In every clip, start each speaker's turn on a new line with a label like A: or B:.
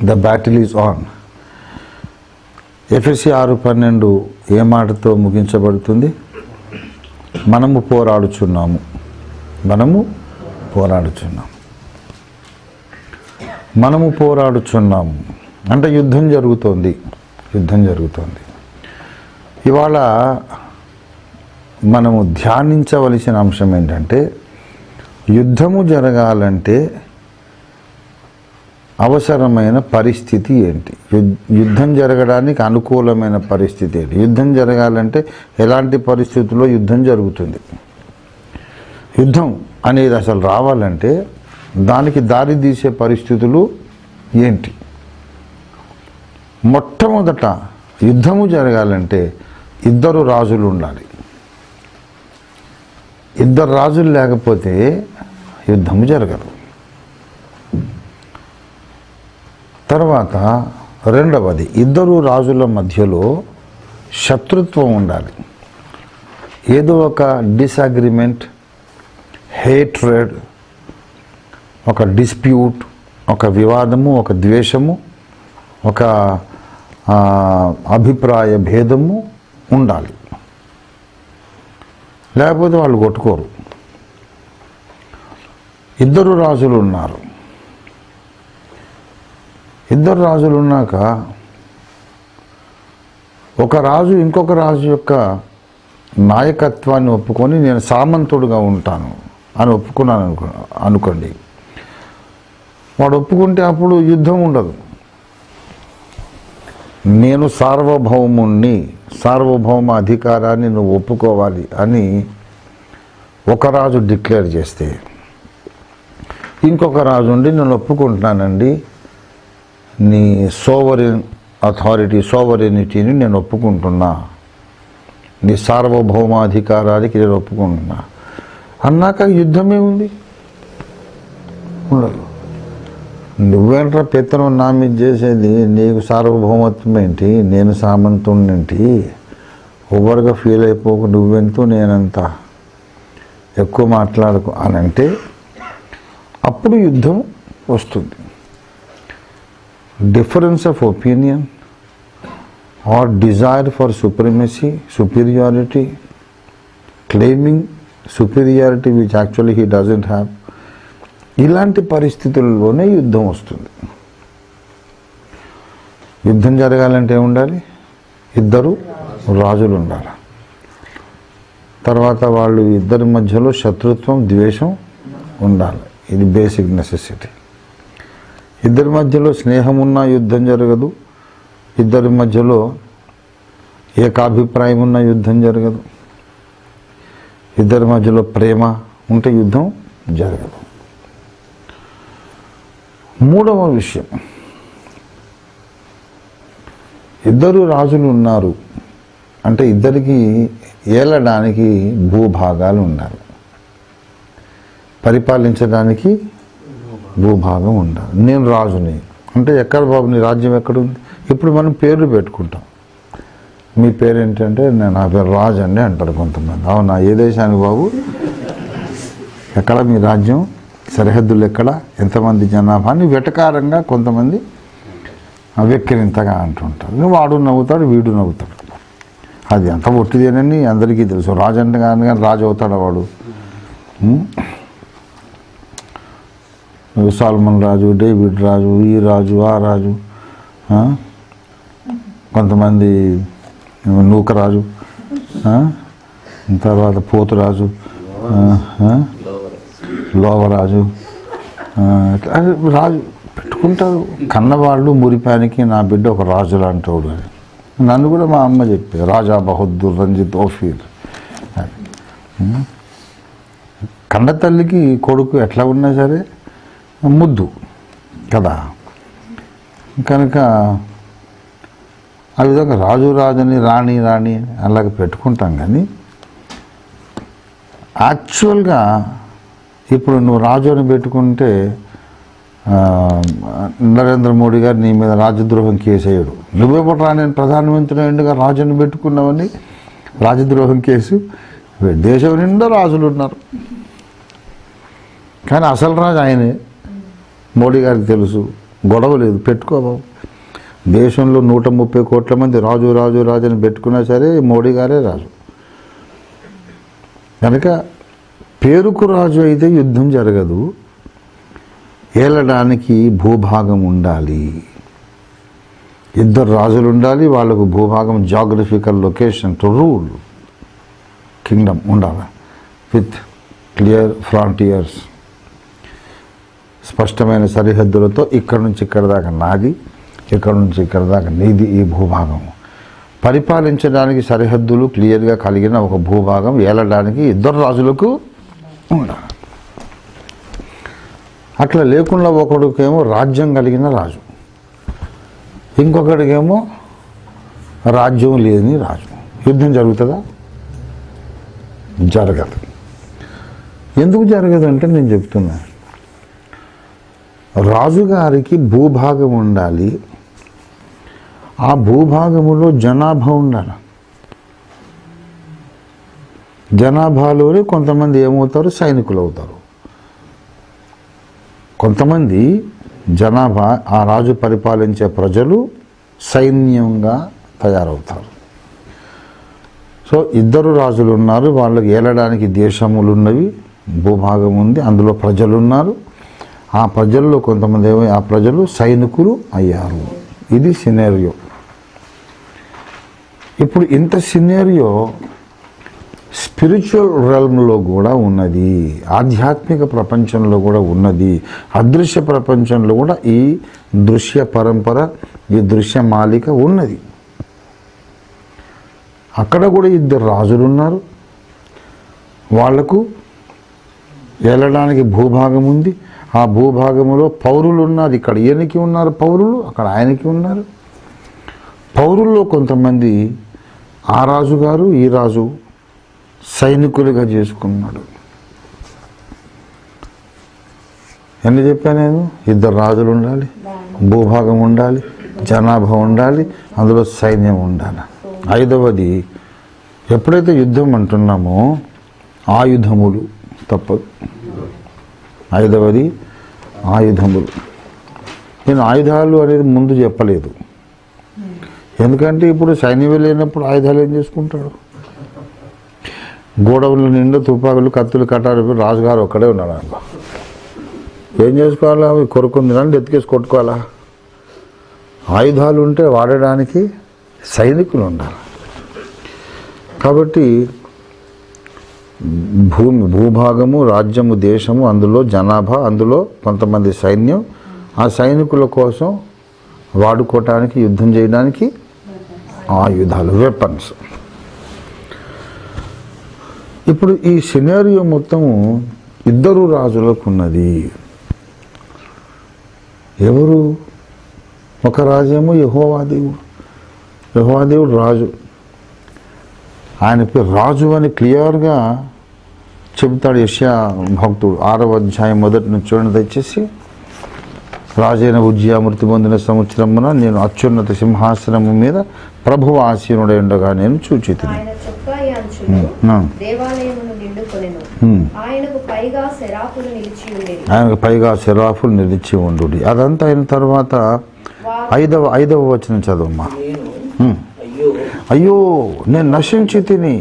A: The battle is on. ఎఫెసీ 6:12 ఏ మాటతో ముగించబడుతుంది? మనము పోరాడుచున్నాము. మనము పోరాడుచున్నాము. మనము పోరాడుచున్నాము అంటే యుద్ధం జరుగుతోంది. యుద్ధం జరుగుతోంది. ఇవాళ మనము ధ్యానించవలసిన అంశం ఏంటంటే, యుద్ధము జరగాలంటే అవసరమైన పరిస్థితి ఏంటి? యుద్ధం జరగడానికి అనుకూలమైన పరిస్థితి ఏంటి? యుద్ధం జరగాలంటే ఎలాంటి పరిస్థితుల్లో యుద్ధం జరుగుతుంది? యుద్ధం అనేది అసలు రావాలంటే దానికి దారి తీసే పరిస్థితులు ఏంటి? మొట్టమొదట యుద్ధము జరగాలంటే ఇద్దరు రాజులు ఉండాలి. ఇద్దరు రాజులు లేకపోతే యుద్ధము జరగదు. తర్వాత రెండవది, ఇద్దరు రాజుల మధ్యలో శత్రుత్వం ఉండాలి. ఏదో ఒక డిసగ్రిమెంట్, హేట్రెడ్, ఒక డిస్ప్యూట్, ఒక వివాదము, ఒక ద్వేషము, ఒక అభిప్రాయ భేదము ఉండాలి. లేకపోతే వాళ్ళు కొట్టుకోరు. ఇద్దరు రాజులు ఉన్నారు. ఇద్దరు రాజులు ఉన్నాక ఒక రాజు ఇంకొక రాజు యొక్క నాయకత్వాన్ని ఒప్పుకొని నేను సామంతుడుగా ఉంటాను అని ఒప్పుకున్నాను అనుకోండి. వాడు ఒప్పుకుంటే అప్పుడు యుద్ధం ఉండదు. నేను సార్వభౌముణ్ణి, సార్వభౌమ అధికారాన్ని నువ్వు ఒప్పుకోవాలి అని ఒక రాజు డిక్లేర్ చేస్తే, ఇంకొక రాజు ఉండి నేను ఒప్పుకుంటున్నానండి, నీ సోవరెన్ అథారిటీ, సోవరెనిటీని నేను ఒప్పుకుంటున్నా, నీ సార్వభౌమాధికారానికి నేను ఒప్పుకుంటున్నా అన్నాక యుద్ధమే ఉంది? ఉండదు. నువ్వేంట్రా పెత్తనం నా మీద చేసేది? నీకు సార్వభౌమత్వం ఏంటి, నేను సామంతుణ్ణేంటి, ఓవర్గా ఫీల్ అయిపోకు, నువ్వెంతో నేనంత, ఎక్కువ మాట్లాడకు అని అంటే అప్పుడు యుద్ధం వస్తుంది. Difference of opinion or desire for supremacy, superiority, claiming superiority which actually he doesn't have, ఇలాంటి పరిస్థితుల్లోనే యుద్ధం వస్తుంది. యుద్ధం జరగాలంటే ఏముండాలి? ఇద్దరు రాజులు ఉండాలి. తర్వాత వాళ్ళు ఇద్దరి మధ్యలో శత్రుత్వం, ద్వేషం ఉండాలి. ఇది బేసిక్ నెసెసిటీ. ఇద్దరి మధ్యలో స్నేహం ఉన్నా యుద్ధం జరగదు. ఇద్దరి మధ్యలో ఏకాభిప్రాయం ఉన్న యుద్ధం జరగదు. ఇద్దరి మధ్యలో ప్రేమ ఉంటే యుద్ధం జరగదు. మూడవ విషయం, ఇద్దరు రాజులు ఉన్నారు అంటే ఇద్దరికి ఏలడానికి భూభాగాలు ఉండాలి, పరిపాలించడానికి భూభాగం ఉండాలి. నేను రాజుని అంటే ఎక్కడ బాబు నీ రాజ్యం ఎక్కడుంది? ఇప్పుడు మనం పేర్లు పెట్టుకుంటాం. మీ పేరు ఏంటంటే నా పేరు రాజు అండి అంటారు కొంతమంది. అవునా, ఏ దేశానికి బాబు? ఎక్కడ మీ రాజ్యం? సరిహద్దులు ఎక్కడ? ఎంతమంది జనాభా అని వెటకారంగా కొంతమంది వెక్కిరింతగా అంటుంటారు. వాడు నవ్వుతాడు, వీడు నవ్వుతాడు. అది అంత ఒట్టిదేనని అందరికీ తెలుసు. రాజు అంటే కానీ రాజు అవుతాడు వాడు. సాల్మన్ రాజు, డేవిడ్ రాజు, ఈ రాజు, ఆ రాజు, కొంతమంది నూకరాజు, తర్వాత పోతురాజు, లోవరాజు, రాజు పెట్టుకుంటారు. కన్నవాళ్ళు మురిపానికి నా బిడ్డ ఒక రాజు లాంటోడు అని. నన్ను కూడా మా అమ్మ చెప్పేది, రాజా బహదూర్ రంజిత్ ఓఫీర్. కన్న తల్లికి కొడుకు ఎట్లా ఉన్నా సరే ముద్దు కదా. కనుక ఆ విధంగా రాజు రాజుని, రాణి రాణి అలాగే పెట్టుకుంటాం. కానీ యాక్చువల్గా ఇప్పుడు నువ్వు రాజు అని పెట్టుకుంటే నరేంద్ర మోడీ గారు నీ మీద రాజద్రోహం కేసు వేయడు. నువ్వెప్పుడు నేను ప్రధానమంత్రి అయ్యిండుగా రాజుని పెట్టుకున్నావని రాజద్రోహం కేసు. దేశం నిండా రాజులు ఉన్నారు కానీ అసలు రాజు ఆయనే. మోడీ గారికి తెలుసు. గొడవ లేదు, పెట్టుకో బాబు. దేశంలో 130 కోట్ల మంది రాజు రాజు రాజు అని పెట్టుకున్నా సరే మోడీ గారే రాజు. కనుక పేరుకు రాజు అయితే యుద్ధం జరగదు. ఏలడానికి భూభాగం ఉండాలి, 2 రాజులు ఉండాలి, వాళ్ళకు భూభాగం geographical location to rule Kingdom ఉండాలి విత్ క్లియర్ ఫ్రాంటియర్స్, స్పష్టమైన సరిహద్దులతో. ఇక్కడ నుంచి ఇక్కడ దాకా నాది, ఇక్కడ నుంచి ఇక్కడ దాకా నీది. ఈ భూభాగం పరిపాలించడానికి సరిహద్దులు క్లియర్గా కలిగిన ఒక భూభాగం ఏలడానికి 2 రాజులకు ఉండాలి. అట్లా లేకుండా ఒకడికేమో రాజ్యం కలిగిన రాజు, ఇంకొకడికేమో రాజ్యం లేని రాజు. యుద్ధం జరుగుతుందా? జరగదు. ఎందుకు జరగదు అంటే నేను చెప్తున్నా, రాజుగారికి భూభాగం ఉండాలి, ఆ భూభాగములో జనాభా ఉండాలి. జనాభాలోనే కొంతమంది ఏమవుతారు? సైనికులు అవుతారు. కొంతమంది జనాభా, ఆ రాజు పరిపాలించే ప్రజలు సైన్యంగా తయారవుతారు. సో 2 రాజులు ఉన్నారు, వాళ్ళకి ఏలడానికి దేశములు ఉన్నవి, భూభాగం ఉంది, అందులో ప్రజలు ఉన్నారు. ఆ ప్రజల్లో కొంతమంది ఆ ప్రజలు సైనికులు అయ్యారు. ఇది సినేరియో. ఇప్పుడు ఇంత సినేరియో స్పిరిచువల్ రెల్మ్లో కూడా ఉన్నది, ఆధ్యాత్మిక ప్రపంచంలో కూడా ఉన్నది, అదృశ్య ప్రపంచంలో కూడా ఈ దృశ్య పరంపర, ఈ దృశ్య మాలిక ఉన్నది. అక్కడ కూడా 2 రాజులు ఉన్నారు, వాళ్లకు ఏలడానికి భూభాగం ఉంది. ఆ భూభాగంలో పౌరులు ఉన్నారు. ఇక్కడ ఈయనకి ఉన్నారు పౌరులు, అక్కడ ఆయనకి ఉన్నారు. పౌరుల్లో కొంతమంది ఆ రాజు గారు ఈ రాజు సైనికులుగా చేసుకున్నాడు. ఎన్ని చెప్పా నేను? 2 రాజులు ఉండాలి, భూభాగం ఉండాలి, జనాభా ఉండాలి, అందులో సైన్యం ఉండాలి. 5వది, ఎప్పుడైతే యుద్ధం అంటున్నామో ఆయుధములు తప్పదు. 5వది ఆయుధములు. నేను ఆయుధాలు అనేది ముందు చెప్పలేదు, ఎందుకంటే ఇప్పుడు సైన్యం లేనప్పుడు ఆయుధాలు ఏం చేసుకుంటాడు? గోడవుల నిండా తుపాకులు, కత్తులు, కట్టారు, రాజుగారు ఒక్కడే ఉన్నాడు. అందులో ఏం చేసుకోవాలా? అవి కొరుకుంది రండి ఎత్తుకేసి కొట్టుకోవాలా? ఆయుధాలు ఉంటే వాడడానికి సైనికులు ఉండాలి. కాబట్టి భూభాగము, రాజ్యము, దేశము, అందులో జనాభా, అందులో కొంతమంది సైన్యం, ఆ సైనికుల కోసం వాడుకోవటానికి, యుద్ధం చేయడానికి ఆయుధాలు, వెపన్స్. ఇప్పుడు ఈ సినారియో మొత్తము 2 రాజులకు ఉన్నది. ఎవరు? ఒక రాజేమో యెహోవా దేవుడు. యెహోవా దేవుడు రాజు, ఆయన పేరు రాజు అని క్లియర్గా చెబుతాడు యెషయా భక్తుడు. 6వ అధ్యాయం మొదటి నుంచి చూడండి దయచేసి. రాజైన ఉజ్జియా మృతి పొందిన సంవత్సరమున నేను అత్యున్నత సింహాసనము మీద ప్రభువు ఆసీనుడై ఉండగా నేను చూచితిని. ఆయనకు పైగా సెరాఫులు నిలిచి ఉండు. అదంతా అయిన తర్వాత 5వ వచనం చదవమ్మా. అయ్యో నేను నశించి తిని,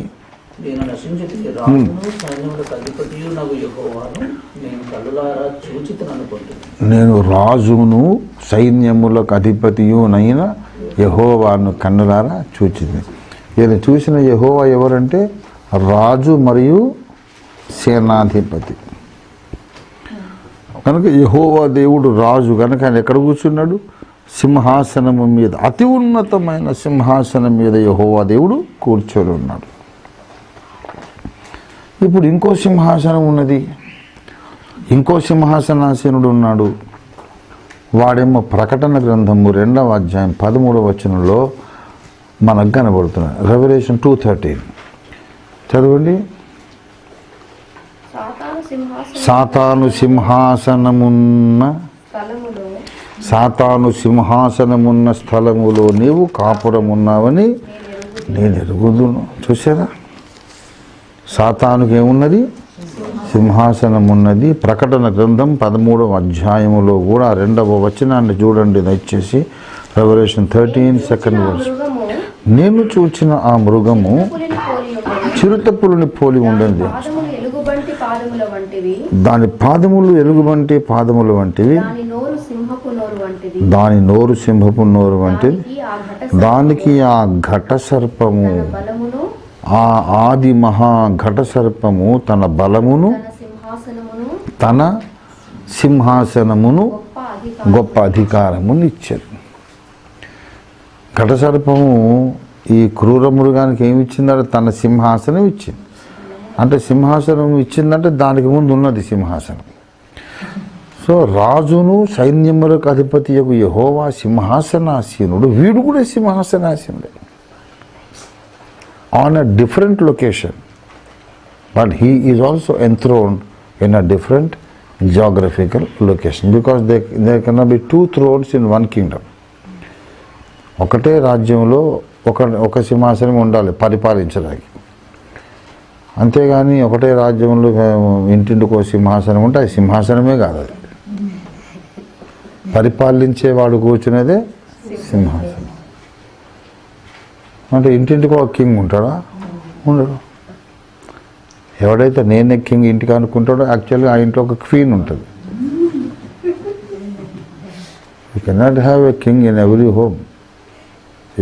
A: నేను రాజును సైన్యములకు అధిపతియునైన యెహోవాను కన్నులారా చూచితిని. ఈయన చూసిన యెహోవా ఎవరంటే రాజు మరియు సేనాధిపతి. కనుక యెహోవా దేవుడు రాజు కనుక ఆయన ఎక్కడ కూర్చున్నాడు? సింహాసనము మీద, అతి ఉన్నతమైన సింహాసనం మీద యెహోవా దేవుడు కూర్చొని ఉన్నాడు. ఇప్పుడు ఇంకో సింహాసనం ఉన్నది, ఇంకో సింహాసనాసీనుడు ఉన్నాడు. వాడేమో ప్రకటన గ్రంథము 2వ అధ్యాయం 13వ వచనంలో మనకు కనబడుతున్నాడు. రెవల్యూషన్ 2:13 చదవండి. సాతాను సింహాసనమున్న స్థలములో నీవు కాపురమున్నావని నేను ఎరుగుదును. చూసారా? సాతానుకి ఏమున్నది? సింహాసనం ఉన్నది. ప్రకటన గ్రంథం 13వ అధ్యాయములో కూడా 2వ వచనాన్ని చూడండి దయచేసి. Revolution 13 2nd verse. నేను చూచిన ఆ మృగము చిరుతపులిని పోలి ఉండేది. దాని పాదములు ఎలుగుబంటి పాదముల వంటివి, దాని నోరు సింహపు నోరు వంటిది. దానికి ఆ ఘట సర్పము, ఆ ఆది మహా ఘట సర్పము తన బలమును, తన సింహాసనమును, గొప్ప అధికారమును ఇచ్చారు. ఘట సర్పము ఈ క్రూర మృగానికి ఏమి ఇచ్చిందంటే తన సింహాసనం ఇచ్చింది. అంటే సింహాసనం ఇచ్చిందంటే దానికి ముందు ఉన్నది సింహాసనం. సో రాజును సైన్యములకు అధిపతి యెహోవా సింహాసనాసీనుడు, వీడు కూడా సింహాసనాసీనుడే on a different location, but he is also enthroned in a different geographical location, because there cannot be two thrones in one kingdom. ఒకటే రాజ్యంలో ఒక సింహాసనం ఉండాలి పరిపాలించడానికి. అంతేగాని ఒకటే రాజ్యంలో ఇంటింటికో సింహాసనం ఉంటే అది సింహాసనమే కాదు, అది పరిపాలించేవాడు కూర్చునేదే సింహాసనం. అంటే ఇంటింటికి ఒక కింగ్ ఉంటాడా? ఉండడు. ఎవడైతే నేనే కింగ్ ఇంటికి అనుకుంటాడో యాక్చువల్గా ఆ ఇంట్లో ఒక క్వీన్ ఉంటుంది. You cannot have a king in every home.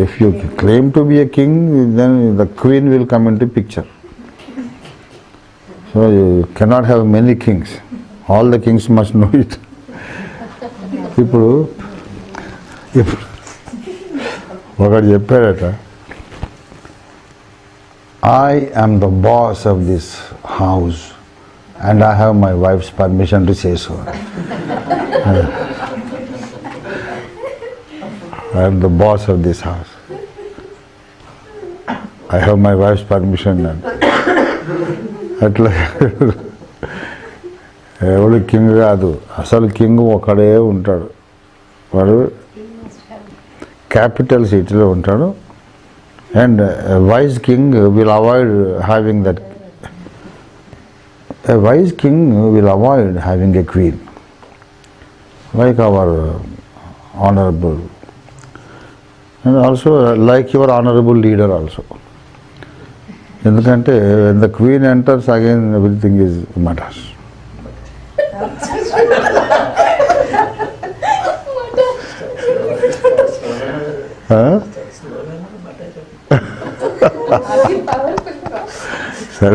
A: If you claim to be a king, then the queen will come in to picture. So you cannot have many kings, all the kings must know it. ఇప్పుడు ఒకడు చెప్పాడట, I am the boss of this house and I have my wife's permission to say so. I am the boss of this house. I have my wife's permission. అట్లా ఎవడు king కాదు, అసలు king ఒకడే ఉంటాడు. వాడు క్యాపిటల్ సిటీలో ఉంటాడు. And a wise king will avoid having that. A wise king will avoid having a queen, like our honorable, and also like your honorable leader also. Endukante when the queen enters, again everything is matters. Huh? Sir,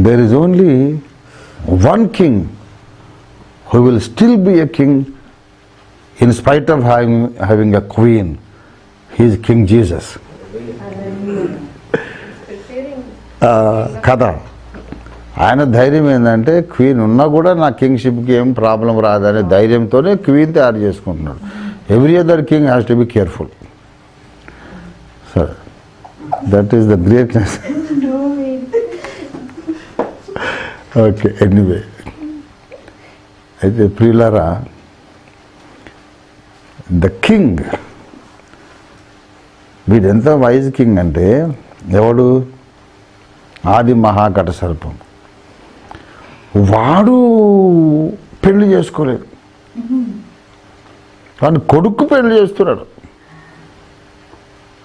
A: there is only one king who will still be a king in spite of having a queen. He is King Jesus. కదా ఆయన ధైర్యం ఏంటంటే queen ఉన్నా కూడా నా కింగ్షిప్కి ఏం problem రాదనే ధైర్యంతోనే queen తయారు చేసుకుంటున్నాడు. Every other king has to be careful. So, that is the greatness. Okay, anyway. అయితే ప్రియులారా, ద కింగ్, వీడెంత వైజ్ కింగ్ అంటే ఎవడు? ఆది మహాఘట సర్పం. వాడు పెళ్లి చేసుకోలేదు, కానీ కొడుకు పెళ్లి చేస్తున్నాడు.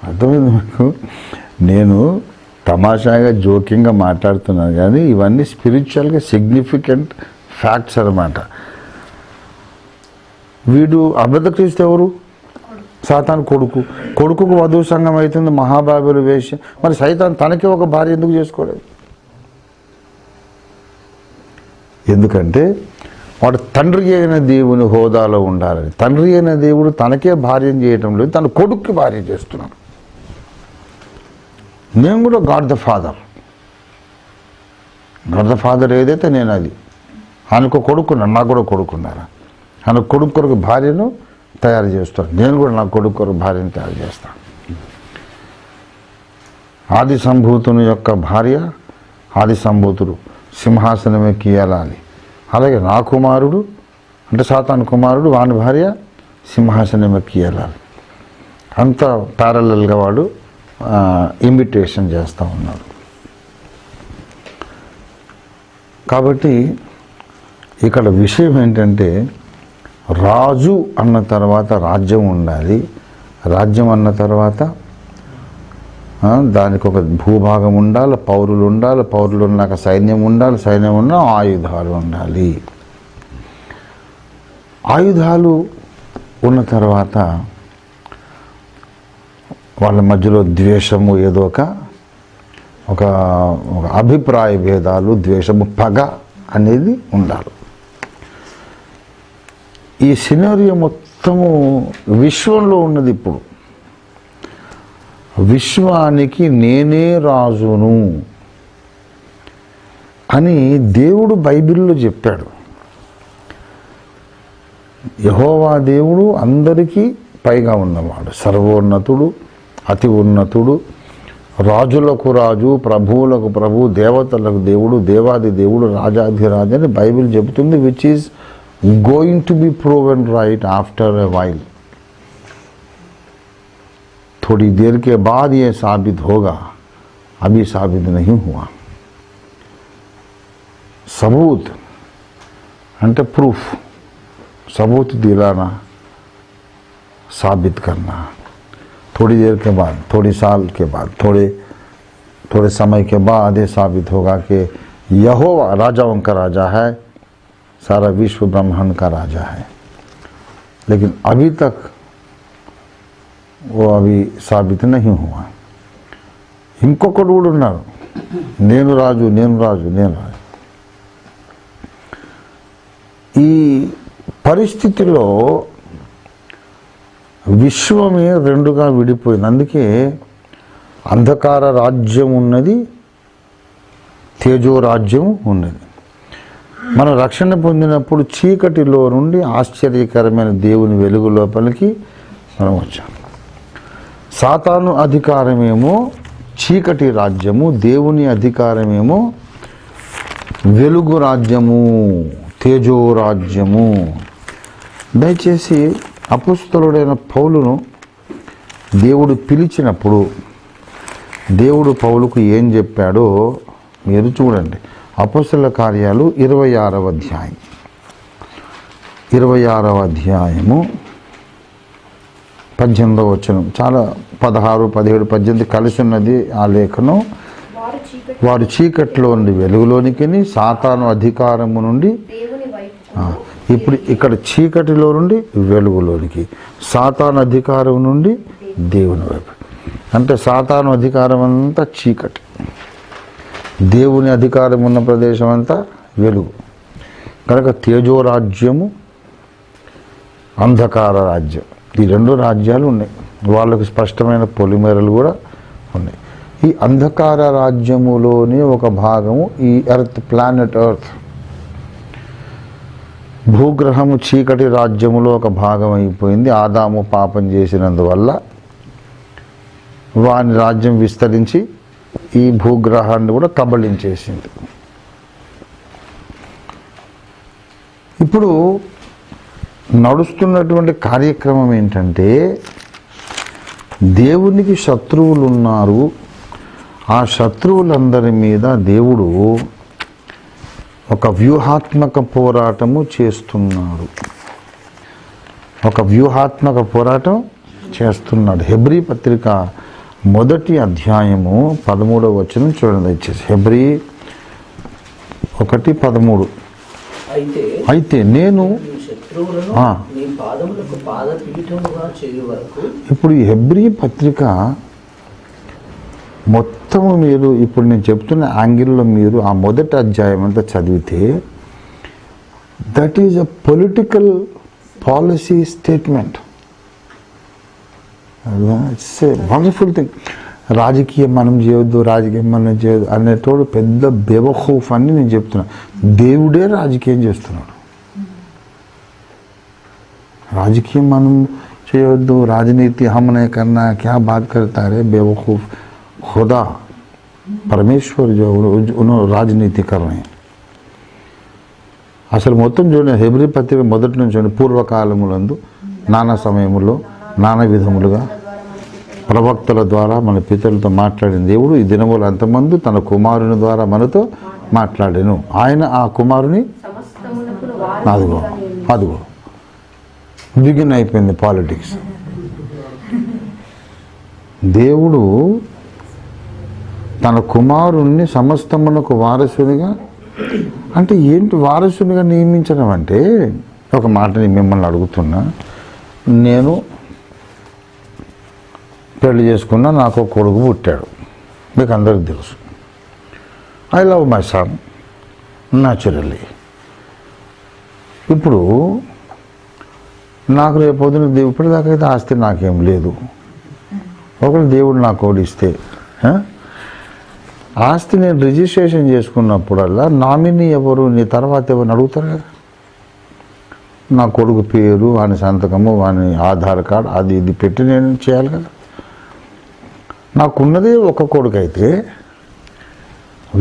A: అర్థమైంది మీకు? నేను తమాషాగా జోకింగ్గా మాట్లాడుతున్నాను, కానీ ఇవన్నీ స్పిరిచువల్గా సిగ్నిఫికెంట్ ఫ్యాక్ట్స్ అన్నమాట. వీడు అబద్ధక్రీస్తు ఎవరు? సాతాను కొడుకు. కొడుకుకు వధువు సంఘం అవుతుంది మహాబాబులు వేషం. మరి సైతాన్ తనకే ఒక భార్య ఎందుకు చేసుకోలేదు? ఎందుకంటే వాడు తండ్రి అయిన దేవుని హోదాలో ఉండాలని. తండ్రి అయిన దేవుడు తనకే భార్యం చేయటం లేదు, తన కొడుక్కి భార్య చేస్తున్నాడు. నేను కూడా God the father. God the father ఏదైతే నేను అది. ఆయనకు కొడుకున్నాను, నాకు కూడా కొడుకున్నారా? ఆయన కొడుకు కొరకు భార్యను తయారు చేస్తాను, నేను కూడా నా కొడుకు కొరకు భార్యను తయారు చేస్తాను. ఆది సంభూతుని యొక్క భార్య, ఆది సంభూతుడు సింహాసనం ఎక్కి ఏలాలి. అలాగే నా కుమారుడు అంటే సాతాను కుమారుడు, వాని భార్య సింహాసనం ఎక్కి ఏలాలి. అంత ప్యారలల్గా వాడు ఇమిటేషన్ చేస్తూ ఉన్నాడు. కాబట్టి ఇక్కడ విషయం ఏంటంటే రాజు అన్న తర్వాత రాజ్యం ఉండాలి, రాజ్యం అన్న తర్వాత దానికి ఒక భూభాగం ఉండాలి, పౌరులు ఉండాలి, పౌరులు ఉన్నాక సైన్యం ఉండాలి, సైన్యం ఉన్న ఆయుధాలు ఉండాలి. ఆయుధాలు ఉన్న తర్వాత వాళ్ళ మధ్యలో ద్వేషము, ఏదో ఒక అభిప్రాయ భేదాలు, ద్వేషము, పగ అనేది ఉండాలి. ఈ సినారియో మొత్తము విశ్వంలో ఉన్నది. ఇప్పుడు విశ్వానికి నేనే రాజును అని దేవుడు బైబిల్లో చెప్పాడు. యెహోవా దేవుడు అందరికీ పైగా ఉన్నవాడు, సర్వోన్నతుడు, అతి ఉన్నతుడు, రాజులకు రాజు, ప్రభువులకు ప్రభు, దేవతలకు దేవుడు, దేవాది దేవుడు, రాజాధిరాజు అని బైబిల్ చెబుతుంది. Which is going to be proven right after a while. थोड़ी देर के बाद ये साबित होगा, अभी साबित नहीं हुआ. सबूत అంటే ప్రూఫ్, सबूत दिलाना, साबित करना. थोड़ी देर के बाद, थोड़ी साल के बाद, थोड़े समय के बाद ये साबित होगा कि यहोवा राजाओं का राजा है, सारा विश्व ब्रह्मांड का राजा है. लेकिन अभी तक वो अभी साबित नहीं हुआ. ఇంకొకడు కూడా ఉన్నారు, నేను రాజు, నేను రాజు, నేను రాజు. ఈ పరిస్థితిలో విశ్వమే రెండుగా విడిపోయింది. అందుకే అంధకార రాజ్యం ఉన్నది, తేజో రాజ్యం ఉన్నది. మనం రక్షణ పొందినప్పుడు చీకటిలో నుండి ఆశ్చర్యకరమైన దేవుని వెలుగు లోపలికి మనం వచ్చాం. సాతాను అధికారమేమో చీకటి రాజ్యము, దేవుని అధికారమేమో వెలుగు రాజ్యము, తేజో రాజ్యము. దయచేసి అపోస్తలుడైన పౌలును దేవుడు పిలిచినప్పుడు దేవుడు పౌలుకు ఏం చెప్పాడో మీరు చూడండి. అపోస్తలుల కార్యాలు 26వ అధ్యాయం, 26వ అధ్యాయము 18వ వచనం. చాలా 16, 17, 18 కలిసి ఉన్నది ఆ లేఖనం. వారు చీకట్లో నుండి వెలుగులోనికి, సాతాను అధికారము నుండి, ఇప్పుడు ఇక్కడ చీకటిలో నుండి వెలుగులోనికి, సాతాను అధికారం నుండి దేవుని వైపు. అంటే సాతాను అధికారం అంతా చీకటి, దేవుని అధికారం ఉన్న ప్రదేశం అంతా వెలుగు. కనుక తేజో రాజ్యము, అంధకార రాజ్యం, ఈ రెండు రాజ్యాలు ఉన్నాయి. వాళ్ళకు స్పష్టమైన పొలిమేరలు కూడా ఉన్నాయి. ఈ అంధకార రాజ్యములోని ఒక భాగము ఈ ఎర్త్, ప్లానెట్ ఎర్త్, భూగ్రహము చీకటి రాజ్యములో ఒక భాగం అయిపోయింది. ఆదాము పాపం చేసినందువల్ల వాని రాజ్యం విస్తరించి ఈ భూగ్రహాన్ని కూడా కబళించేసింది. ఇప్పుడు నడుస్తున్నటువంటి కార్యక్రమం ఏంటంటే, దేవునికి శత్రువులు ఉన్నారు. ఆ శత్రువులందరి మీద దేవుడు ఒక వ్యూహాత్మక పోరాటము చేస్తున్నాడు. ఒక వ్యూహాత్మక పోరాటం చేస్తున్నాడు. హెబ్రీ పత్రిక 1వ అధ్యాయము 13వ వచనం చూడండి దయచేసి. హెబ్రీ 1:13. అయితే నేను ఇప్పుడు ఈ హెబ్రీ పత్రిక మొత్తము మీరు ఇప్పుడు నేను చెప్తున్న యాంగిల్లో మీరు ఆ 1వ అధ్యాయం అంతా చదివితే, that is a political policy statement. It's a wonderful thing. రాజకీయం మనం చేయొద్దు, రాజకీయం మనం చేయొద్దు అనేటోడు పెద్ద బేవఖూఫ్ అని నేను చెప్తున్నా. దేవుడే రాజకీయం చేస్తున్నాడు. రాజకీయం మనం చేయొద్దు, రాజనీతి हमने करना, क्या बात करता है बेवकूफ़. खुदा परमेश्वर जो उन्होंने राजनीति कर रहे हैं. అసలు మొత్తం చూడండి, హెబ్రీ పత్రిక మొదటి నుంచి చూడండి. పూర్వకాలములందు నానా సమయములో నానా విధములుగా ప్రవక్తల ద్వారా మన పితరులతో మాట్లాడిన దేవుడు ఈ దినములు అంతమందు తన కుమారుని ద్వారా మనతో మాట్లాడాను. ఆయన ఆ కుమారుని అదిగో అదిగో బిగిన్ అయిపోయింది పాలిటిక్స్. దేవుడు తన కుమారుణ్ణి సమస్తమునకు వారసునిగా, అంటే ఏంటి వారసునిగా నియమించడం అంటే, ఒక మాటని మిమ్మల్ని అడుగుతున్నా, నేను పెళ్లి చేసుకున్నా, నాకు ఒక కొడుకు పుట్టాడు, మీకు అందరికీ తెలుసు. I love my son naturally. ఇప్పుడు నాకు రేపు పొద్దున ఇప్పటిదాకైతే ఆస్తి నాకేం లేదు. ఒకరు దేవుడు నాకు ఒకటి ఇస్తే, ఆస్తి నేను రిజిస్ట్రేషన్ చేసుకున్నప్పుడల్లా నామినీ ఎవరు, నీ తర్వాత ఎవరిని అడుగుతారు కదా. నా కొడుకు పేరు, వాని సంతకము, వాని ఆధార్ కార్డు, అది ఇది పెట్టి నేను చేయాలి కదా. నాకున్నదే ఒక కొడుకు అయితే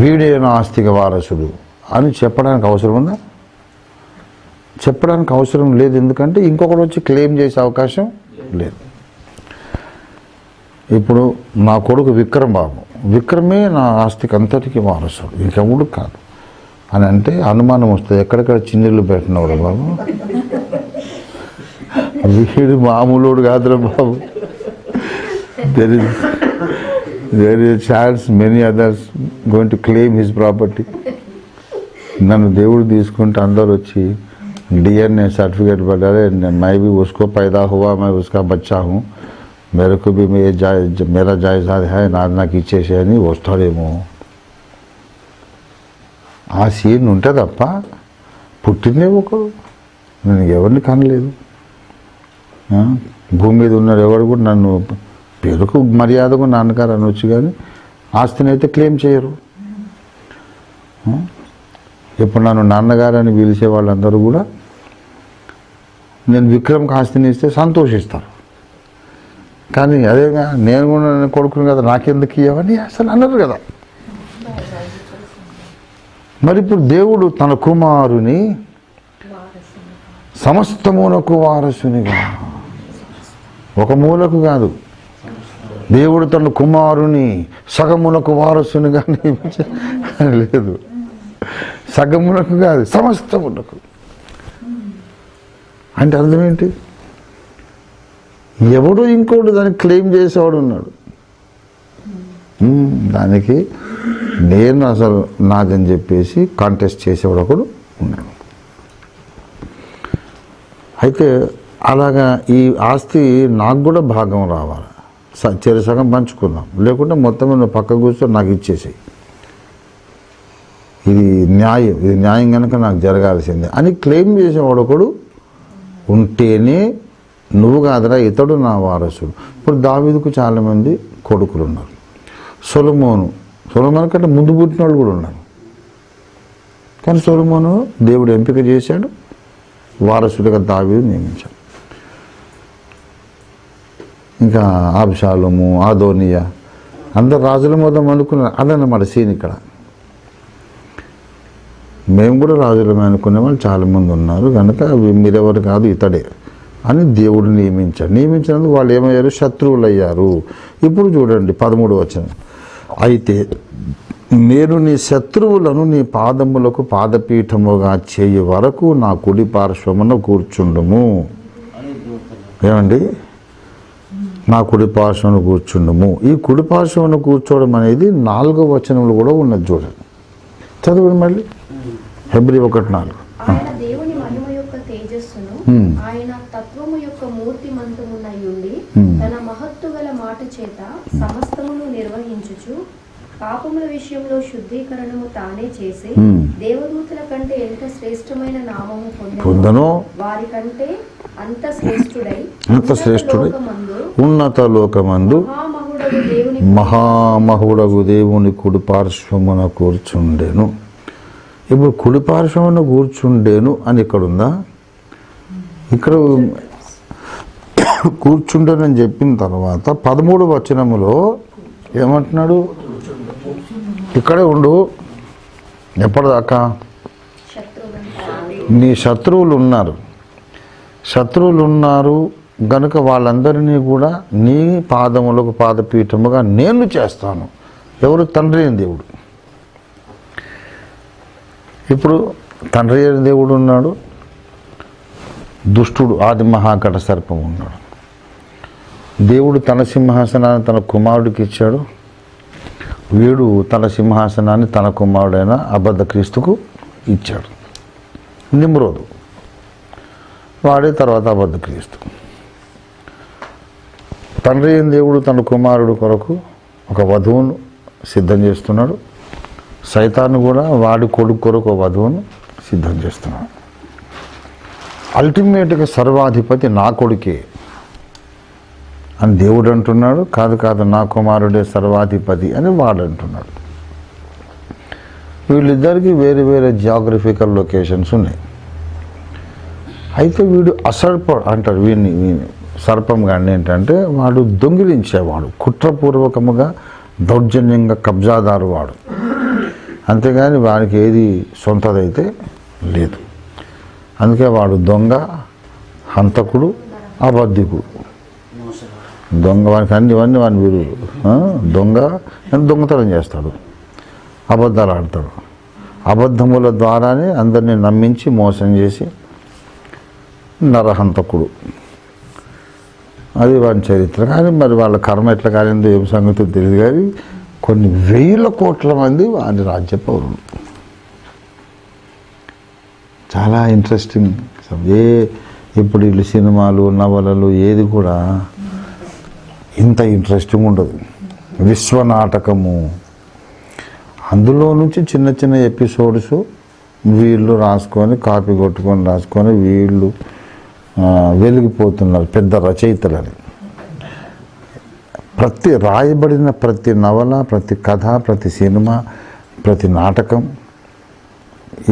A: వీడే నా ఆస్తికి వారసుడు అని చెప్పడానికి అవసరం ఉందా? చెప్పడానికి అవసరం లేదు. ఎందుకంటే ఇంకొకటి వచ్చి క్లెయిమ్ చేసే అవకాశం లేదు. ఇప్పుడు నా కొడుకు విక్రమ్ బాబు, విక్రమే నా ఆస్తికి అంతటికి వారసుడు, ఇంకెవడు కాదు అని అంటే అనుమానం వస్తుంది. ఎక్కడెక్కడ చిన్నీళ్ళు పెట్టినవాడు బాబు, వీడు మామూలుడు కాదురా బాబు. there is a chance many others going to claim his property. నన్ను దేవుడు తీసుకుంటే అందరు వచ్చి DNA सर्टिफिकेट बढ़ारे, मैं भी उसको पैदा हुआ, मैं उसका बच्चा हूँ, मेरे को भी मेरा जायदाद है, నాకు ఇచ్చేసే అని వస్తాడేమో. ఆ సీన్ ఉంటే తప్ప పుట్టిందే ఒకరు, నేను ఎవరిని కనలేదు. భూమి మీద ఉన్నాడు ఎవరు కూడా నన్ను పేరుకు మర్యాదకు నాన్నగారు అనొచ్చు, కానీ ఆస్తిని అయితే క్లెయిమ్ చేయరు. ఇప్పుడు నన్ను నాన్నగారు అని పిలిచే వాళ్ళందరూ కూడా నేను విక్రమ్కి ఆస్తిని ఇస్తే సంతోషిస్తారు. కానీ అదేగా నేను కూడా కొడుకును కదా, నాకెందుకు ఇవ్వని అసలు అన్నారు కదా. మరి ఇప్పుడు దేవుడు తన కుమారుని సమస్తమునకు వారసునిగా, ఒక మూలకు కాదు, దేవుడు తన కుమారుని సగమునకు వారసునిగా లేదు, సగమునకు కాదు, సమస్తమునకు. అంటే అర్థం ఏంటి? ఎవడు ఇంకోటి దాన్ని క్లెయిమ్ చేసేవాడు ఉన్నాడు. దానికి నేను అసలు నాదని చెప్పేసి కాంటెస్ట్ చేసేవాడు ఒకడు ఉన్నాడు. అయితే అలాగా ఈ ఆస్తి నాకు కూడా భాగం రావాలి, చెరు సగం పంచుకుందాం, లేకుంటే మొత్తం నువ్వు పక్క కూర్చొని నాకు ఇచ్చేసేయి, ఇది న్యాయం, ఇది న్యాయం కనుక నాకు జరగాల్సిందే అని క్లెయిమ్ చేసేవాడు ఒకడు ఉంటేనే నువ్వు కాదురా ఇతడు నా వారసుడు. ఇప్పుడు దావీదుకు చాలామంది కొడుకులు ఉన్నారు. సొలొమోను కంటే ముందు పుట్టిన వాళ్ళు కూడా ఉన్నారు. కానీ సొలొమోను దేవుడు ఎంపిక చేశాడు, వారసుడిగా దావీదు నియమించాడు. ఇంకా అబ్షాలోము, అదోనియా, అందరు రాజుల మొదం అనుకున్నారు. అదన్నమాట సీన్ ఇక్కడ. మేము కూడా రాజులమే అనుకునే వాళ్ళు చాలామంది ఉన్నారు, కనుక మీరెవరు కాదు ఇతడే అని దేవుడు నియమించినందుకు వాళ్ళు ఏమయ్యారు? శత్రువులు అయ్యారు. ఇప్పుడు చూడండి 13వ వచనం, అయితే నేను నీ శత్రువులను నీ పాదములకు పాదపీఠముగా చేయి వరకు నా కుడి పార్శ్వమున కూర్చుండుము. ఏమండి? నా కుడి పార్శ్వమున కూర్చుండుము. ఈ కుడి పార్శ్వమున కూర్చోవడం అనేది 4వ వచనంలో కూడా ఉన్నది. చూడండి, చదువు మళ్ళీ. హెబ్రీ 1:4.
B: ఆయన దేవుని మహిమ యొక్క తేజస్సును, ఆయన తత్వము యొక్క మూర్తిమంతమునయుండి తన మహత్తు గల మాట చేత సమస్తమును నిర్వహించుచు పాపముల విషయంలో శుద్ధీకరణము తానే చేసి దేవదూతల కంటే ఎంత శ్రేష్టమైన నామము పొందెనో వారి కంటే అంత శ్రేష్ఠుడై
A: ఉన్నత లోకమందు మహామహుడగు దేవుని కుడి పార్శ్వమున కూర్చుండెను. ఇప్పుడు కుడి పార్శ్వమున కూర్చుండేను అని ఇక్కడ ఉందా? ఇక్కడ కూర్చుండేనని చెప్పిన తర్వాత 13వ వచనములో ఏమంటున్నాడు? ఇక్కడే ఉండు, ఎప్పటిదాకా? నీ శత్రువులు ఉన్నారు గనుక వాళ్ళందరినీ కూడా నీ పాదములకు పాదపీఠముగా నేను చేస్తాను. ఎవరు? తండ్రి అయిన దేవుడు. ఇప్పుడు తండ్రి అయిన దేవుడు ఉన్నాడు, దుష్టుడు ఆది మహాకట సర్పం ఉన్నాడు. దేవుడు తన సింహాసనాన్ని తన కుమారుడికి ఇచ్చాడు, వీడు తన సింహాసనాన్ని తన కుమారుడైన అబద్ధ క్రీస్తుకు ఇచ్చాడు. నిమ్రోదు వాడే తర్వాత అబద్ధ క్రీస్తు. తండ్రి అయిన దేవుడు తన కుమారుడు కొరకు ఒక వధువును సిద్ధం చేస్తున్నాడు, సైతాను కూడా వాడి కొడుకు కొరకు ఒక వధువును సిద్ధం చేస్తున్నాడు. అల్టిమేట్గా సర్వాధిపతి నా కొడుకే అని దేవుడు అంటున్నాడు, కాదు కాదు నా కుమారుడే సర్వాధిపతి అని వాడు అంటున్నాడు. వీళ్ళిద్దరికీ వేరే వేరే జియోగ్రఫికల్ లొకేషన్స్ ఉన్నాయి. అయితే వీడు అసర్ప అంటారు వీడిని సర్పం కానీ ఏంటంటే వాడు దొంగిలించేవాడు, కుట్రపూర్వకముగా దౌర్జన్యంగా కబ్జాదారు వాడు, అంతేగాని వాడికి ఏది సొంతదైతే లేదు. అందుకే వాడు దొంగ, హంతకుడు, అబద్ధికుడు. దొంగ వానికి అన్నివన్నీ వాని వీరు దొంగ దొంగతనం చేస్తాడు, అబద్ధాలు ఆడతాడు, అబద్ధముల ద్వారానే అందరినీ నమ్మించి మోసం చేసి నరహంతకుడు. అది వాని చరిత్ర. కానీ మరి వాళ్ళ కర్మ ఎట్లా కానిందో ఏం సంగతి తెలియదు, కానీ కొన్ని వేల కోట్ల మంది వాని రాజ్య పౌరులు. చాలా ఇంట్రెస్టింగ్. ఇప్పుడు వీళ్ళు సినిమాలు నవలలు ఏది కూడా ఇంత ఇంట్రెస్టింగ్ ఉండదు. విశ్వనాటకము, అందులో నుంచి చిన్న చిన్న ఎపిసోడ్స్ వీళ్ళు రాసుకొని కాపీ కొట్టుకొని రాసుకొని వీళ్ళు వెలిగిపోతున్నారు పెద్ద రచయితలని. రాయబడిన ప్రతి నవల, ప్రతి కథ, ప్రతి సినిమా, ప్రతి నాటకం,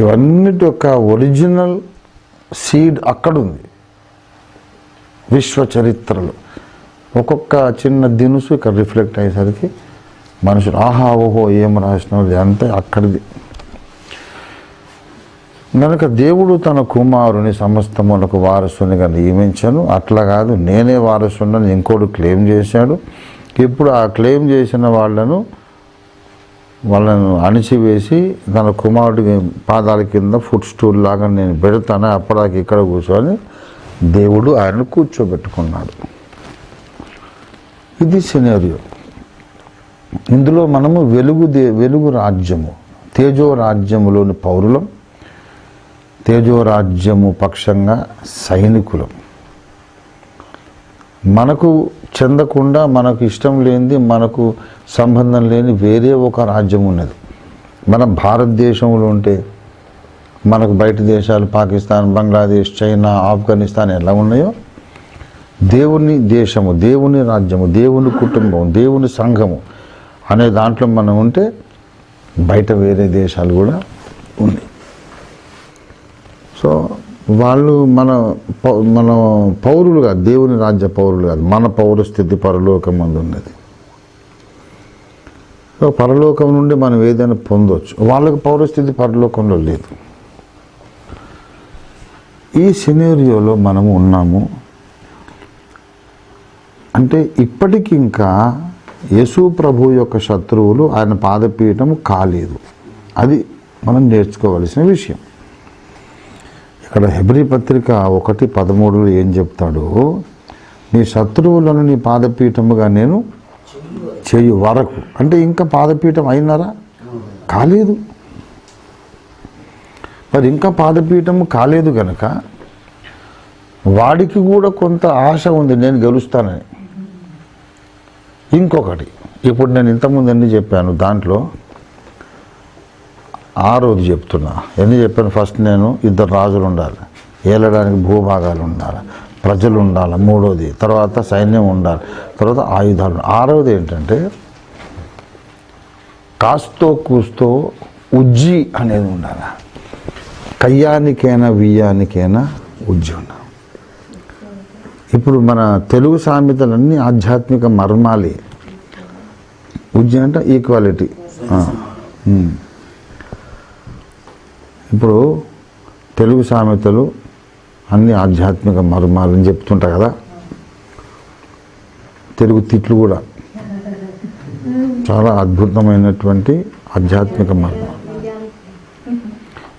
A: ఇవన్నిటి యొక్క ఒరిజినల్ సీడ్ అక్కడుంది విశ్వ చరిత్రలో. ఒక్కొక్క చిన్న దినుసు ఇక్కడ రిఫ్లెక్ట్ అయ్యేసరికి మనుషులు ఆహా ఓహో ఏం రాసినది అంతే అక్కడిది. కనుక దేవుడు తన కుమారుని సమస్తములకు వారసునిగా నియమించాను. అట్లా కాదు నేనే వారసుని ఇంకోడు క్లెయిమ్ చేశాడు. ఇప్పుడు ఆ క్లెయిమ్ చేసిన వాళ్ళను అణిచివేసి తన కుమారుడి పాదాల కింద ఫుట్ స్టూల్ లాగా నేను పెడతాను, అప్పటికి ఇక్కడ కూర్చొని దేవుడు ఆయనను కూర్చోబెట్టుకున్నాడు. ఇది సినారియో. ఇందులో మనము వెలుగు రాజ్యము, తేజో రాజ్యములోని పౌరులం, తేజో రాజ్యము పక్షంగా సైనికులం. మనకు చెందకుండా, మనకు ఇష్టం లేనిది, మనకు సంబంధం లేని వేరే ఒక రాజ్యం ఉన్నది. మన భారతదేశంలో ఉంటే మనకు బయట దేశాలు పాకిస్తాన్, బంగ్లాదేశ్, చైనా, ఆఫ్ఘనిస్తాన్ ఎలా ఉన్నాయో దేవుని దేశము, దేవుని రాజ్యము, దేవుని కుటుంబం, దేవుని సంఘము అనే దాంట్లో మనం ఉంటే బయట వేరే దేశాలు కూడా ఉన్నాయి. సో వాళ్ళు మన పౌరులు కాదు, దేవుని రాజ్య పౌరులు కాదు, మన పౌరస్థితి పరలోకం ముందు ఉన్నది. సో పరలోకం నుండి మనం ఏదైనా పొందవచ్చు, వాళ్ళకి పౌరస్థితి పరలోకంలో లేదు. ఈ సినారియోలో మనము ఉన్నాము. అంటే ఇప్పటికి ఇంకా యేసు ప్రభు యొక్క శత్రువులు ఆయన పాదపీఠం కాలేదు. అది మనం నేర్చుకోవలసిన విషయం. ఇక్కడ హెబ్రీ పత్రిక 1:13 ఏం చెప్తాడు? నీ శత్రువులను నీ పాదపీఠముగా నేను చేయు వరకు. అంటే ఇంకా పాదపీఠం అయినారా? కాలేదు. మరి ఇంకా పాదపీఠము కాలేదు కనుక వాడికి కూడా కొంత ఆశ ఉంది, నేను గెలుస్తానని. ఇంకొకటి, ఇప్పుడు నేను ఇంతకుముందు ఎన్ని చెప్పాను, దాంట్లో 6వది చెప్తున్నా. ఎన్ని చెప్పాను? ఫస్ట్ నేను 2 రాజులు ఉండాలి, ఏలడానికి భూభాగాలు ఉండాలి, ప్రజలు ఉండాలి, 3వది తర్వాత సైన్యం ఉండాలి, తర్వాత ఆయుధాలు. 6వది ఏంటంటే కాస్తో కూస్తో ఉజ్జి అనేది ఉండాలి. కయ్యానికైనా వియ్యానికైనా ఉజ్జి ఉండాలి. ఇప్పుడు మన తెలుగు సామెతలన్నీ ఆధ్యాత్మిక మర్మాలే. ఉజ్జి అంటే ఈక్వాలిటీ. ఇప్పుడు తెలుగు సామెతలు అన్ని ఆధ్యాత్మిక మర్మాలు అని చెప్తుంటా కదా. తెలుగు తిట్లు కూడా చాలా అద్భుతమైనటువంటి ఆధ్యాత్మిక మర్మం.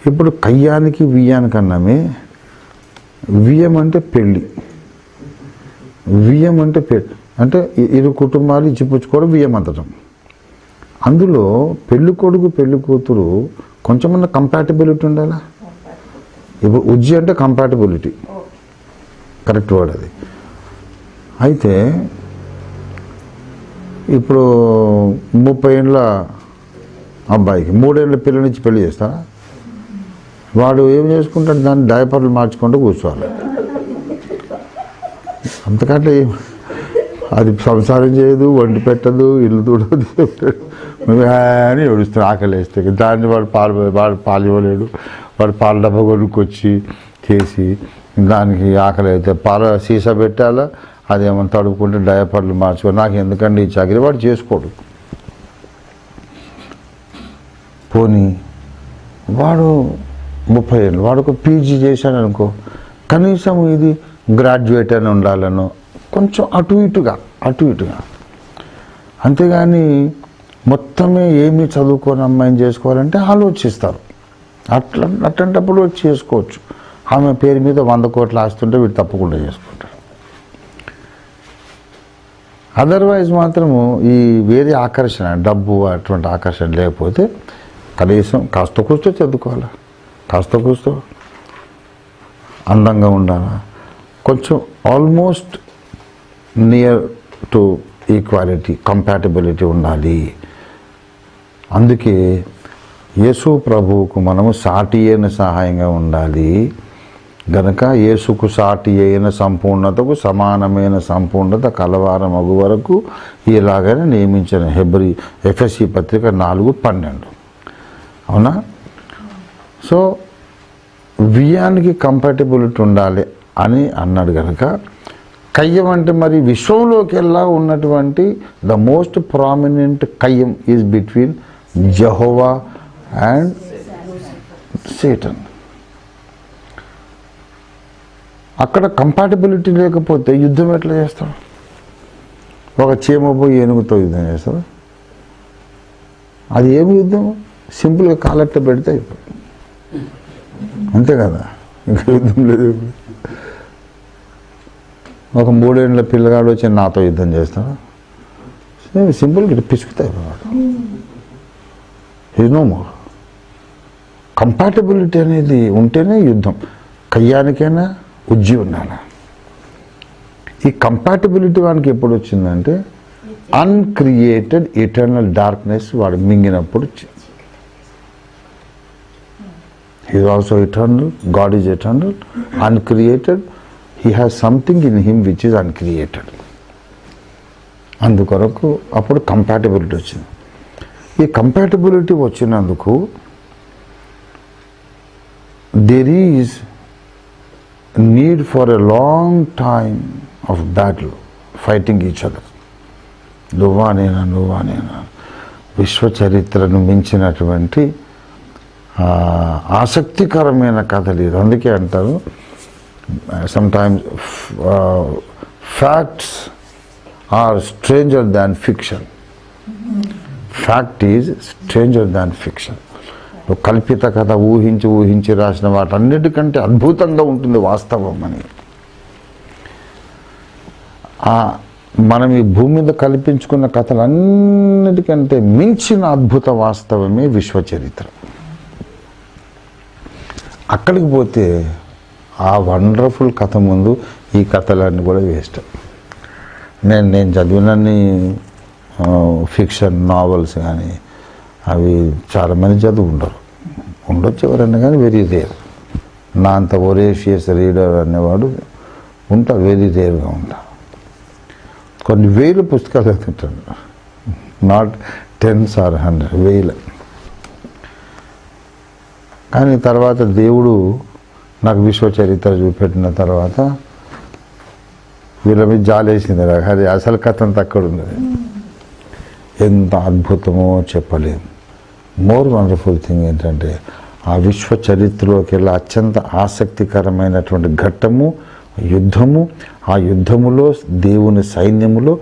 A: ఇప్పుడు కయ్యానికి వియ్యానికి అన్నామే. వియ్యం అంటే పెళ్ళి, వియ్యం అంటే అంటే ఇరు కుటుంబాలు ఇచ్చిపుచ్చుకోవడం వియ్యం అంతటం. అందులో పెళ్ళి కొడుకు పెళ్ళి కూతురు కొంచెమన్నా కంపాటబిలిటీ ఉండాలా. ఇప్పుడు ఉజ్జి అంటే కంపాటబిలిటీ, కరెక్ట్ వర్డ్ అది. అయితే ఇప్పుడు 30 ఏళ్ళ అబ్బాయికి 3 ఏళ్ళ పిల్లనిచ్చి పెళ్లి చేస్తారా? వాడు ఏం చేసుకుంటాడు? దాన్ని డైపర్లు మార్చుకుంటూ కూర్చోవాలి. అంతకంటే అది సంసారం చేయదు, వండి పెట్టదు, ఇల్లు తూడదు, అని ఏడుస్తాడు ఆకలి వేస్తే. దాన్ని వాడు పాలు ఇవ్వలేడు. వాడు పాల డబ్బా కొనుక్కొచ్చి చేసి దానికి ఆకలి అయితే పాల సీసా పెట్టాలా, అదేమన్నా తడుపుకుంటే డైపర్లు మార్చుకో. నాకు ఎందుకండి ఈ చాకరీ? వాడు చేసుకోడు. పోనీ వాడు 30 ఏళ్ళు, వాడు ఒక పీజీ చేశాడు అనుకో, కనీసం ఇది గ్రాడ్యుయేట్ అని ఉండాలను, కొంచెం అటు ఇటుగా. అంతేగాని మొత్తమే ఏమీ చదువుకొని అమ్మాయిని చేసుకోవాలంటే ఆలోచిస్తారు. అట్లాంటప్పుడు చేసుకోవచ్చు. ఆమె పేరు మీద 100 కోట్లు ఆస్తుంటే వీడు తప్పకుండా చేసుకుంటారు. అదర్వైజ్ మాత్రము ఈ వేరే ఆకర్షణ, డబ్బు అటువంటి ఆకర్షణ లేకపోతే కనీసం కాస్త కూర్చో చదువుకోవాలా, కాస్త కూర్చో అందంగా ఉండాలా, కొంచెం almost near to equality, compatibility ఉండాలి. అందుకే యేసు ప్రభువుకు మనము సాటి అయిన సహాయంగా ఉండాలి. గనక యేసుకు సాటి అయిన సంపూర్ణతకు సమానమైన సంపూర్ణత కలవారమగు వరకు ఇలాగనే నియమించిన ఎఫెసీ పత్రిక 4:12. అవునా? సో వియ్యానికి కంపాటబిలిటీ ఉండాలి అని అన్నాడు కనుక, కయ్యం అంటే మరి విశ్వంలోకి వెళ్ళా ఉన్నటువంటి ద మోస్ట్ ప్రామినెంట్ కయ్యం is between Jehovah and Satan. అక్కడ కంపాటబిలిటీ లేకపోతే యుద్ధం ఎట్లా చేస్తాడు? ఒక చీమ పోయి ఏనుగుతో యుద్ధం చేస్తాడు. అది ఏమి యుద్ధం? సింపుల్గా కాలెట్ట పెడితే అయిపోయింది, అంతే కదా, ఇంకా యుద్ధం లేదు. ఒక 3 ఏళ్ళ పిల్లగాడు వచ్చి నాతో యుద్ధం చేస్తాడు, సింపుల్గా ఇట్లా పిసుకుతా అయిపోయాడు. No more. కంపాటబిలిటీ అనేది ఉంటేనే యుద్ధం. కయ్యానికైనా ఉజ్జి ఉండాలి. ఈ కంపాటబిలిటీ వానికి ఎప్పుడు వచ్చిందంటే అన్క్రియేటెడ్ ఇటర్నల్ డార్క్నెస్ వాడు మింగినప్పుడు వచ్చింది. He is also eternal. God is eternal, uncreated. He has something in him which is uncreated. అందుకొరకు అప్పుడు కంపాటబిలిటీ వచ్చింది. ఈ కంపాటబిలిటీ వచ్చినందుకు there is need for a long time of battle, fighting each other. నువ్వా నేనా విశ్వ చరిత్రను మించినటువంటి ఆసక్తికరమైన కథలు ఇది. అందుకే అంటారు sometimes facts are stranger than fiction. Fact is stranger than fiction. కల్పిత కథ ఊహించి రాసిన వాటన్నిటికంటే అద్భుతంగా ఉంటుంది వాస్తవం అని. మనం ఈ భూమి మీద కల్పించుకున్న కథలన్నిటికంటే మించిన అద్భుత వాస్తవమే విశ్వ చరిత్ర. అక్కడికి పోతే ఆ వండర్ఫుల్ కథ ముందు ఈ కథలన్నీ కూడా వేస్ట్. నేను చదివినన్ని ఫిక్షన్ నావెల్స్ కానీ అవి చాలామంది చదువు ఉండొచ్చు ఎవరన్నా కానీ వెరీ రేర్. నా అంత ఒరేషియస్ రీడర్ అనేవాడు ఉంటారు, వెరీ రేర్గా ఉంటారు. కొన్ని వేల పుస్తకాలు చదువుతుంటాను, నాట్ 10s or 100, వేల. కానీ తర్వాత దేవుడు నాకు విశ్వ చరిత్ర చూపెట్టిన తర్వాత వీళ్ళ మీద జాలేసింది. అది అసలు కథ అంతా అక్కడ ఉన్నది. ఎంత అద్భుతమో చెప్పలేము. మోర్ వండర్ఫుల్ థింగ్ ఏంటంటే ఆ విశ్వ చరిత్రలోకి వెళ్ళి అత్యంత ఆసక్తికరమైనటువంటి ఘట్టము యుద్ధము. ఆ యుద్ధములో దేవుని సైన్యములో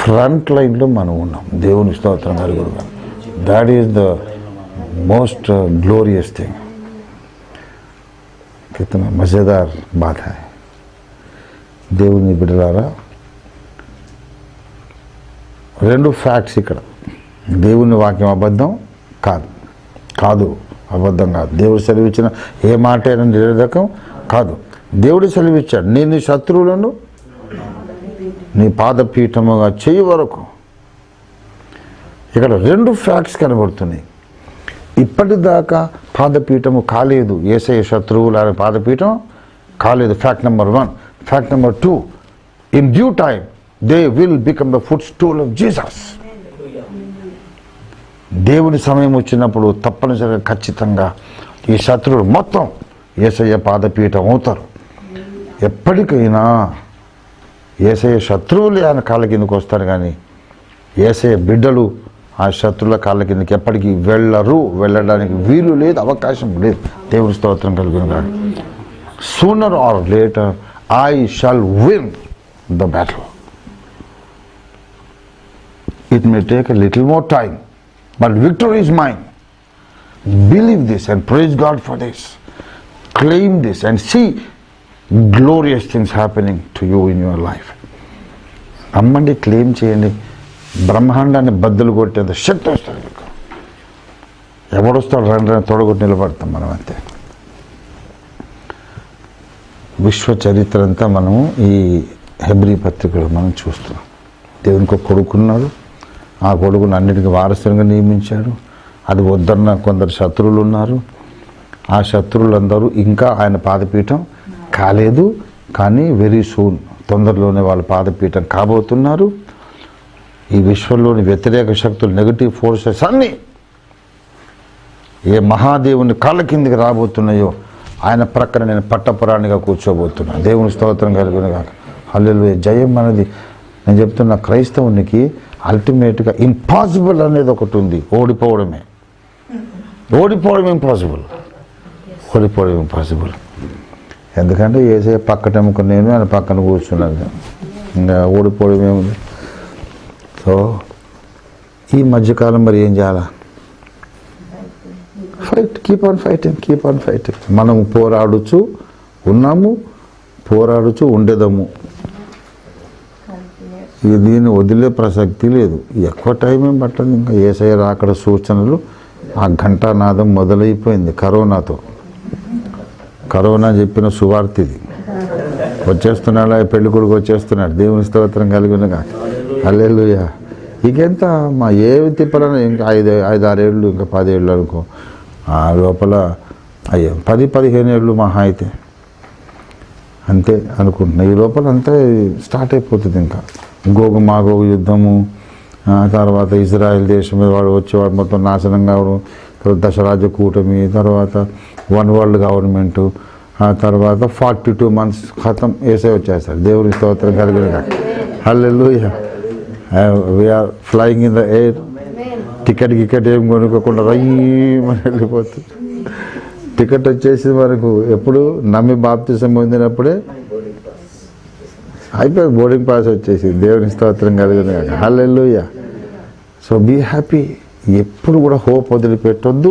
A: ఫ్రంట్ లైన్లో మనం ఉన్నాం. దేవుని స్తోత్రం కలుగునుగాక. That is the most glorious thing. कितना मज़ेदार बात है. దేవుని బిడ్డలారా, 2 ఫ్యాక్ట్స్ ఇక్కడ. దేవుని వాక్యం అబద్ధం కాదు, అబద్ధం కాదు. దేవుడు సెలవిచ్చిన ఏ మాట అయినా నిరర్ధకం కాదు. దేవుడు సెలవిచ్చాడు, నేను నీ శత్రువులను నీ పాదపీఠముగా చేయి వరకు. ఇక్కడ 2 ఫ్యాక్ట్స్ కనబడుతున్నాయి. ఇప్పటిదాకా పాదపీఠము కాలేదు, యేసయ్య శత్రువుల పాదపీఠం కాలేదు. Fact number 1. Fact number 2, in due time they will become the foot stool of Jesus. దేవుని సమయం వచ్చినప్పుడు తప్పనిసరిగా ఖచ్చితంగా ఈ శత్రువులు మొత్తం యేసయ్య పాదపీఠం అవుతారు. ఎప్పటికైనా యేసయ్య శత్రువులు ఆయన కాళ్ళ కిందకు వస్తారు, కానీ యేసయ్య బిడ్డలు ఆ శత్రువుల కాళ్ళ కిందకి ఎప్పటికీ వెళ్ళడానికి వీలు లేదు, అవకాశం లేదు. దేవుని స్తోత్రం కలుగును గాక. Sooner or later I shall win the battle. It may take a little more time, but victory is mine. Believe this and praise God for this. Claim this and see glorious things happening to you in your life. నమ్మండి, claim చేయండి. బ్రహ్మాండాన్ని బద్దలు కొట్టేంత శక్తి వస్తుంది మీకు. ఎవడొస్తాడు రండి తొడగొట్టి నిలబడతాం మనం అంతే. విశ్వ చరిత్ర అంతా మనము ఈ హెబ్రీ పత్రికలో మనం చూస్తున్నాం. దేవునికి ఒక కొడుకున్నాడు, ఆ కొడుకును అన్నిటికీ వారసునిగా నియమించాడు. అది వద్దన్న కొందరు శత్రువులు ఉన్నారు. ఆ శత్రువులందరూ ఇంకా ఆయన పాదపీఠం కాలేదు, కానీ వెరీ సూన్ తొందరలోనే వాళ్ళ పాదపీఠం కాబోతున్నారు. ఈ విశ్వంలోని వ్యతిరేక శక్తులు, నెగటివ్ ఫోర్సెస్ అన్నీ ఏ మహాదేవుని కాళ్ళ కిందికి రాబోతున్నాయో ఆయన ప్రక్కన నేను పట్టపురాణిగా కూర్చోబోతున్నాను. దేవుని స్తోత్రం కలుగును గాక. హల్లెలూయా. జయం అనేది నేను చెప్తున్న క్రైస్తవునికి అల్టిమేట్గా ఇంపాసిబుల్ అనేది ఒకటి ఉంది. ఓడిపోవడం ఇంపాసిబుల్. ఎందుకంటే యేసయ్య పక్కటెముక నేను, ఆయన పక్కన కూర్చున్నాను. ఇంకా ఓడిపోవడం ఏముంది? సో ఈ మధ్యకాలం మరి ఏం చేయాలా? Fight, keep on fighting. మనం పోరాడుచు ఉన్నాము, పోరాడుచు ఉండేదము. దీన్ని వదిలే ప్రసక్తి లేదు. ఎక్కువ టైం ఏం పట్టదు. ఇంకా యేసయ్య రాకడ సూచనలు, ఆ ఘంటానాదం మొదలైపోయింది. కరోనా చెప్పిన సువార్త ఇది. వచ్చేస్తున్నాడు, పెళ్లి కొడుకు వచ్చేస్తున్నాడు. దేవుని స్తోత్రం కలుగునుగా. హల్లెలూయా. ఇంకెంత మా ఏవి తిప్పాలన్నా ఇంకా 5-6 ఏళ్ళు, ఇంకా 10 ఏళ్ళు అనుకో. ఆ లోపల అయ్యో 10-15 ఏళ్ళు మహా అయితే అంతే అనుకుంటున్నా. ఈ లోపల అంతే స్టార్ట్ అయిపోతుంది. ఇంకా గోగు మాగోగు యుద్ధము, తర్వాత ఇజ్రాయెల్ దేశం మీద వాడు వచ్చేవాడు మొత్తం నాశనం కావడం, తర్వాత దశరాజ్య కూటమి, తర్వాత వన్ వరల్డ్ గవర్నమెంటు, ఆ తర్వాత 42 months ఖతం వేసే వచ్చేస్తారు. దేవుని స్తోత్రం కలిగిన. Hallelujah. We're flying in the air. Ticket ఏం కొనుక్కోకుండా రయ్యమని వెళ్ళిపోతుంది. టికెట్ వచ్చేసి మనకు ఎప్పుడు నమ్మి బాప్తిసం పొందినప్పుడే అయిపోయి బోర్డింగ్ పాస్ వచ్చేసి. దేవుని స్తోత్రం కలిగిన. హల్లెలూయా. So be happy. ఎప్పుడు కూడా హోప్ వదిలిపెట్టొద్దు,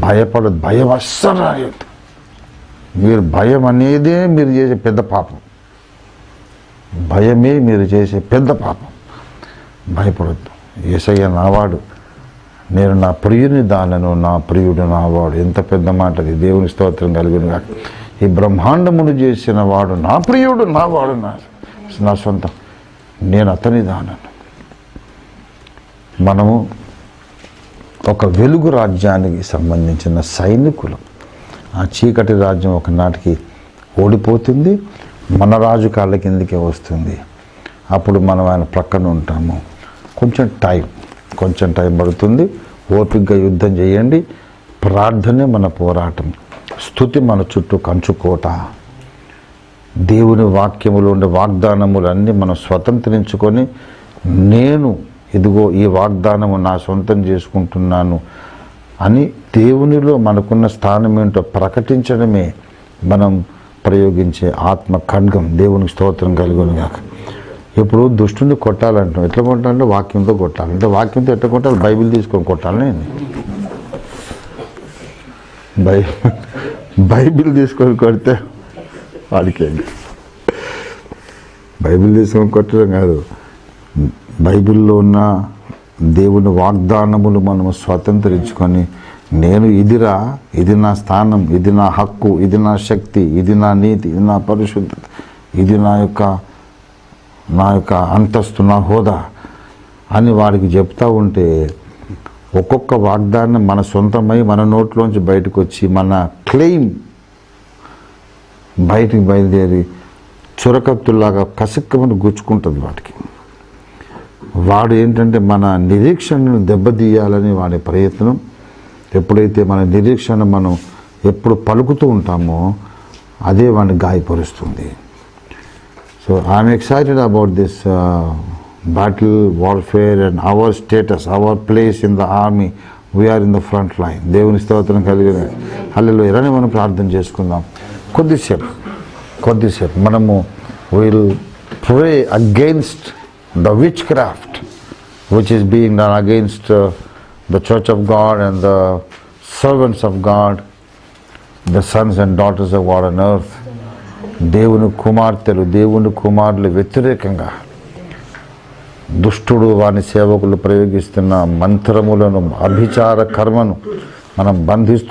A: భయపడద్దు. భయం అస్సలు రాయొద్దు. మీరు భయం అనేదే మీరు చేసే పెద్ద పాపం. భయమే మీరు చేసే పెద్ద పాపం. భయపడద్దు. యేసయ్య నావాడు, నేను నా ప్రియుని దానను, నా ప్రియుడు నావాడు. ఎంత పెద్ద మాట అది. దేవుని స్తోత్రం కలిగిన. ఈ బ్రహ్మాండమును చేసిన వాడు నా ప్రియుడు, నావాడు, నా సొంతం, నేను అతని దానను. మనము ఒక వెలుగు రాజ్యానికి సంబంధించిన సైనికులు. ఆ చీకటి రాజ్యం ఒకనాటికి ఓడిపోతుంది, మన రాజు కాళ్ళ కిందకే వస్తుంది. అప్పుడు మనం ఆయన ప్రక్కన ఉంటాము. కొంచెం టైం పడుతుంది. ఓపికగా యుద్ధం చేయండి. ప్రార్థనే మన పోరాటం, స్తుతి మన చుట్టూ కంచుకోట. దేవుని వాక్యములు ఉండే వాగ్దానములన్నీ మనం స్వతంత్రించుకొని, నేను ఇదిగో ఈ వాగ్దానము నా సొంతం చేసుకుంటున్నాను అని దేవునిలో మనకున్న స్థానం ఏంటో ప్రకటించడమే మనం ప్రయోగించే ఆత్మ ఖడ్గం. దేవునికి స్తోత్రం కలుగును గాక. ఇప్పుడు దుష్టుని కొట్టాలంటాం. ఎట్లా కొట్టాలంటే వాక్యంతో కొట్టాలి. అంటే వాక్యంతో ఎట్లా కొట్టాలి? బైబిల్ తీసుకొని కొట్టాలని. బైబిల్ తీసుకొని కొడితే వాడికి బైబిల్ తీసుకొని కొట్టడం కాదు, బైబిల్లో ఉన్న దేవుని వాగ్దానములు మనము స్వతంత్రించుకొని, నేను ఇదిరా, ఇది నా స్థానం, ఇది నా హక్కు, ఇది నా శక్తి, ఇది నా నీతి, ఇది నా పరిశుద్ధత, ఇది నా యొక్క అంతస్తు, నా హోదా అని వాడికి చెప్తా ఉంటే ఒక్కొక్క వాగ్దానం మన సొంతమై మన నోట్లోంచి బయటకు వచ్చి మన క్లెయిమ్ బయటికి బయలుదేరి చురకత్తులాగా కసిక్కమని గుచ్చుకుంటుంది వాటికి. వాడు ఏంటంటే మన నిరీక్షణను దెబ్బతీయాలని వాడి ప్రయత్నం. ఎప్పుడైతే మన నిరీక్షణ మనం ఎప్పుడు పలుకుతూ ఉంటామో అదే వాడిని గాయపరుస్తుంది. So I'm excited about this battle, warfare and our status, our place in the army. We are in the front line. దేవుని స్తోత్రం కలిగిన హల్లెలూయా. ఇలానే మనం ప్రార్థన చేసుకుందాం. కొద్దిసేపు మనము will pray against the which craft which is being done against the church of God and the servants of God, the Sons and daughters of God on earth. దేవుని కుమార్తెలు, దేవుని కుమారులు వ్యతిరేకంగా దుష్టుడు వాని సేవకులు ప్రయోగిస్తున్న మంత్రములను, అభిచార కర్మను మనం బంధిస్తూ